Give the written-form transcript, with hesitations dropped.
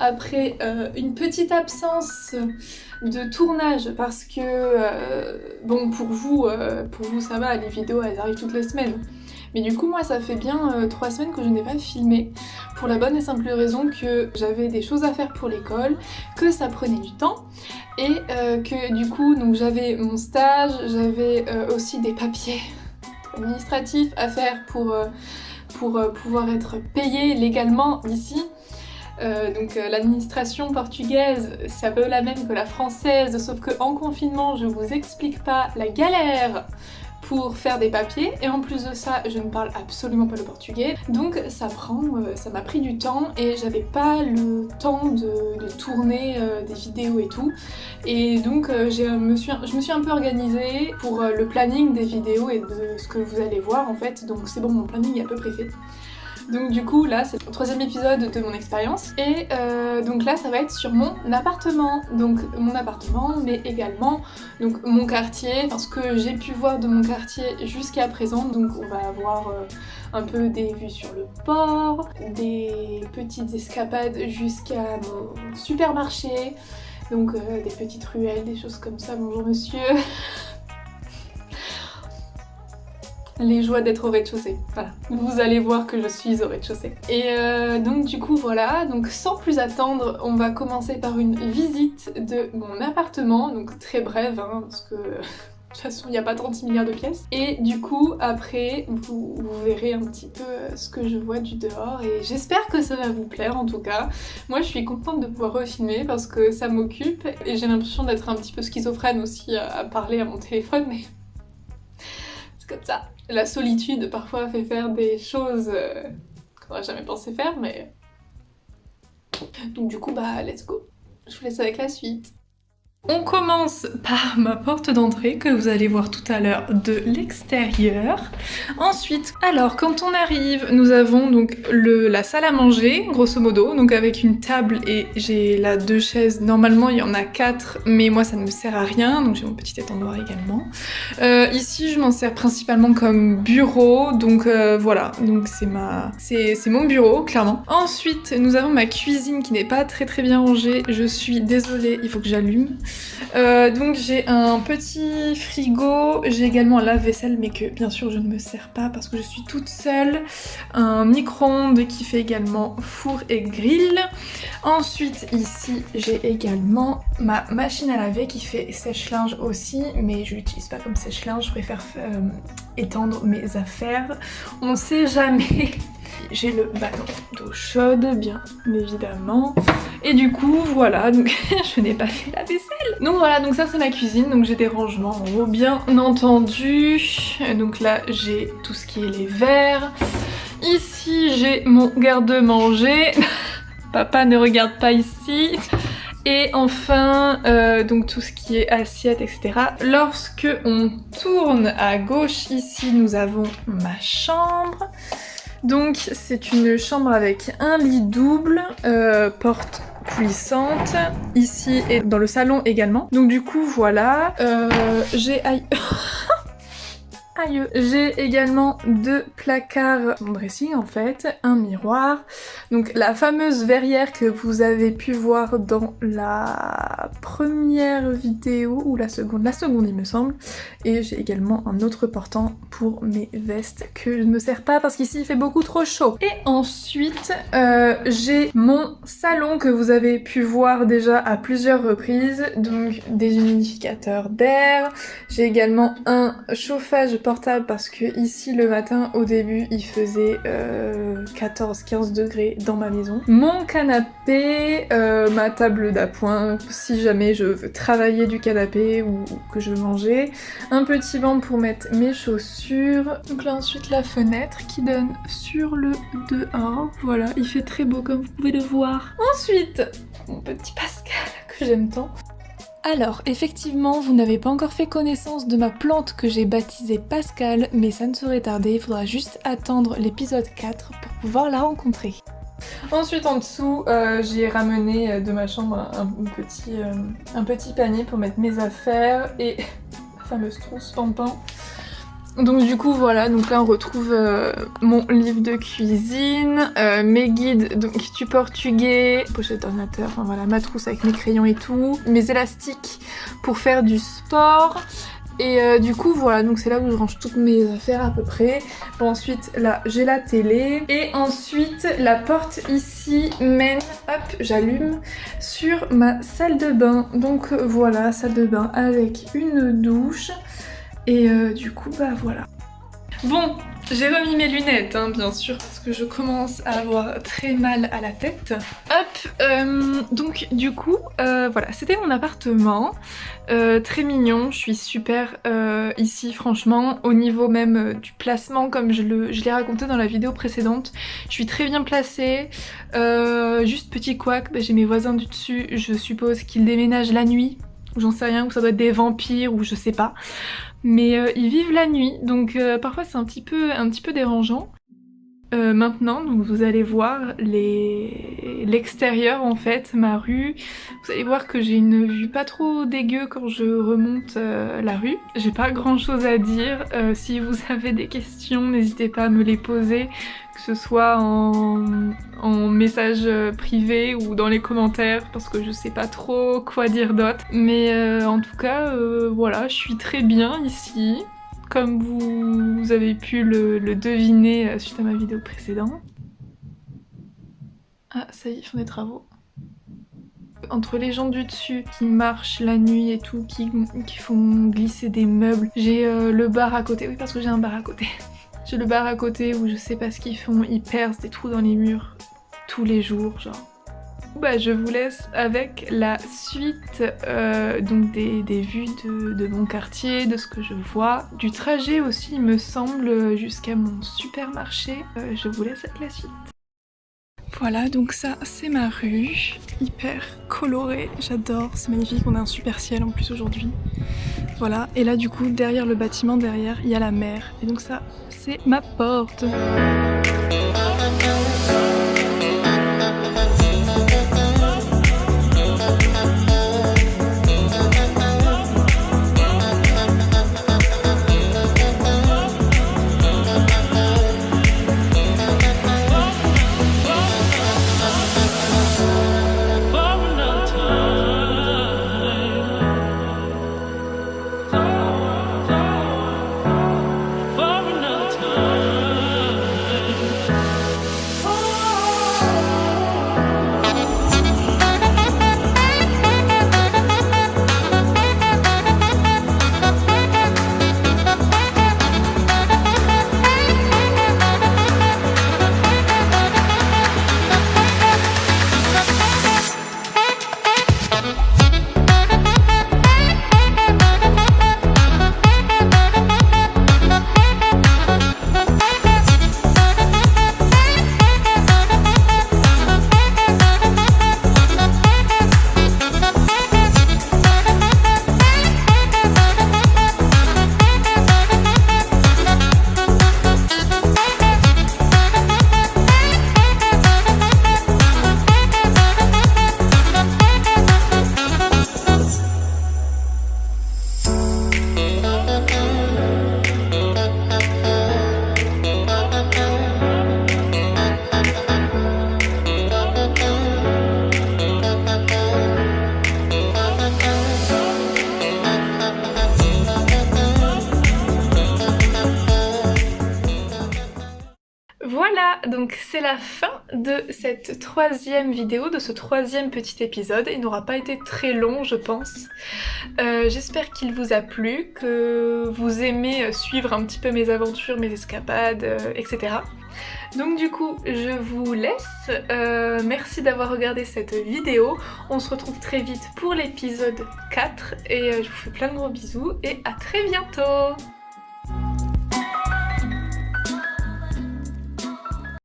après une petite absence de tournage parce que bon pour vous ça va, les vidéos elles arrivent toutes les semaines. Mais du coup moi ça fait bien 3 semaines que je n'ai pas filmé pour la bonne et simple raison que j'avais des choses à faire pour l'école, que ça prenait du temps et que du coup donc j'avais mon stage, j'avais aussi des papiers administratifs à faire pour pouvoir être payée légalement ici. Donc l'administration portugaise, c'est un peu la même que la française, sauf qu'en confinement, je vous explique pas la galère pour faire des papiers, et en plus de ça, je ne parle absolument pas le portugais, donc ça m'a pris du temps, et j'avais pas le temps de tourner des vidéos et tout, et donc je me suis un peu organisée pour le planning des vidéos et de ce que vous allez voir en fait, donc c'est bon, mon planning est à peu près fait. Donc du coup là c'est le 3e épisode de mon expérience et donc là ça va être sur mon appartement. Donc mon appartement mais également donc mon quartier, enfin ce que j'ai pu voir de mon quartier jusqu'à présent. Donc on va avoir un peu des vues sur le port, des petites escapades jusqu'à mon supermarché, donc des petites ruelles, des choses comme ça. Bonjour monsieur. Les joies d'être au rez-de-chaussée, voilà. Vous allez voir que je suis au rez-de-chaussée. Et donc du coup voilà, donc sans plus attendre, on va commencer par une visite de mon appartement, donc très brève, hein, parce que de toute façon il n'y a pas 36 milliards de pièces. Et du coup après, vous verrez un petit peu ce que je vois du dehors et j'espère que ça va vous plaire en tout cas. Moi je suis contente de pouvoir refilmer parce que ça m'occupe et j'ai l'impression d'être un petit peu schizophrène aussi à parler à mon téléphone, mais c'est comme ça. La solitude parfois fait faire des choses qu'on n'aurait jamais pensé faire, mais... Donc du coup, bah let's go. Je vous laisse avec la suite. On commence par ma porte d'entrée que vous allez voir tout à l'heure de l'extérieur. Ensuite, alors quand on arrive, nous avons donc la salle à manger, grosso modo, donc avec une table et j'ai là 2 chaises. Normalement il y en a 4, mais moi ça ne me sert à rien, donc j'ai mon petit étendoir également. Ici je m'en sers principalement comme bureau, donc voilà, donc c'est mon bureau, clairement. Ensuite, nous avons ma cuisine qui n'est pas très bien rangée, je suis désolée, il faut que j'allume. Donc j'ai un petit frigo, j'ai également un lave-vaisselle mais que bien sûr je ne me sers pas parce que je suis toute seule, un micro-ondes qui fait également four et grill. Ensuite ici j'ai également ma machine à laver qui fait sèche-linge aussi, mais je l'utilise pas comme sèche-linge, je préfère étendre mes affaires, on sait jamais. J'ai le ballon d'eau chaude, bien évidemment. Et du coup, voilà, donc je n'ai pas fait la vaisselle. Donc voilà, donc ça c'est ma cuisine, donc j'ai des rangements en haut, bien entendu. Donc là, j'ai tout ce qui est les verres. Ici, j'ai mon garde-manger. Papa ne regarde pas ici. Et enfin, donc tout ce qui est assiette, etc. Lorsque on tourne à gauche, ici, nous avons ma chambre. Donc c'est une chambre avec un lit double, porte puissante, ici et dans le salon également. Donc du coup voilà, j'ai... J'ai également 2 placards en dressing en fait, un miroir, donc la fameuse verrière que vous avez pu voir dans la première vidéo ou la seconde il me semble, et j'ai également un autre portant pour mes vestes que je ne me sers pas parce qu'ici il fait beaucoup trop chaud. Et ensuite j'ai mon salon que vous avez pu voir déjà à plusieurs reprises, donc des humidificateurs d'air, j'ai également un chauffage portable parce que ici le matin au début il faisait 14-15 degrés dans ma maison. Mon canapé, ma table d'appoint si jamais je veux travailler du canapé ou que je veux manger, un petit banc pour mettre mes chaussures, donc là ensuite la fenêtre qui donne sur le dehors, voilà, il fait très beau comme vous pouvez le voir. Ensuite, mon petit Pascal que j'aime tant. Alors, effectivement, vous n'avez pas encore fait connaissance de ma plante que j'ai baptisée Pascal, mais ça ne saurait tarder, il faudra juste attendre l'épisode 4 pour pouvoir la rencontrer. Ensuite, en dessous, j'ai ramené de ma chambre un petit panier pour mettre mes affaires et la fameuse trousse Pampan. Donc du coup voilà, donc là on retrouve mon livre de cuisine, mes guides donc du portugais, pochette d'ordinateur, enfin voilà, ma trousse avec mes crayons et tout, mes élastiques pour faire du sport. Et du coup voilà, donc c'est là où je range toutes mes affaires à peu près. Bon, ensuite là j'ai la télé et ensuite la porte ici mène, hop j'allume, sur ma salle de bain. Donc voilà, salle de bain avec une douche. Et du coup bah voilà. Bon, j'ai remis mes lunettes hein, bien sûr parce que je commence à avoir très mal à la tête. Hop, donc du coup voilà, c'était mon appartement. Très mignon, je suis super ici franchement, au niveau même du placement comme je l'ai raconté dans la vidéo précédente. Je suis très bien placée, juste petit couac, bah, j'ai mes voisins du dessus, je suppose qu'ils déménagent la nuit. J'en sais rien, ou ça doit être des vampires ou je sais pas. Mais ils vivent la nuit, donc parfois c'est un petit peu dérangeant. Maintenant, donc vous allez voir l'extérieur en fait, ma rue. Vous allez voir que j'ai une vue pas trop dégueu quand je remonte la rue. J'ai pas grand chose à dire. Si vous avez des questions, n'hésitez pas à me les poser, que ce soit en message privé ou dans les commentaires, parce que je sais pas trop quoi dire d'autre. Mais en tout cas, voilà, je suis très bien ici. Comme vous avez pu le deviner suite à ma vidéo précédente. Ah, ça y est, ils font des travaux. Entre les gens du dessus qui marchent la nuit et tout, qui font glisser des meubles. J'ai le bar à côté, oui parce que j'ai un bar à côté. J'ai le bar à côté où je sais pas ce qu'ils font, ils percent des trous dans les murs tous les jours, genre. Bah, je vous laisse avec la suite donc des vues de mon quartier, de ce que je vois, du trajet aussi il me semble jusqu'à mon supermarché. Je vous laisse avec la suite. Voilà, donc ça c'est ma rue, hyper colorée, j'adore, c'est magnifique, on a un super ciel en plus aujourd'hui. Voilà, et là du coup derrière le bâtiment derrière il y a la mer, et donc ça c'est ma porte. Voilà, donc c'est la fin de cette troisième vidéo, de ce troisième petit épisode. Il n'aura pas été très long, je pense. J'espère qu'il vous a plu, que vous aimez suivre un petit peu mes aventures, mes escapades, etc. Donc du coup, je vous laisse. Merci d'avoir regardé cette vidéo. On se retrouve très vite pour l'épisode 4 et je vous fais plein de gros bisous et à très bientôt!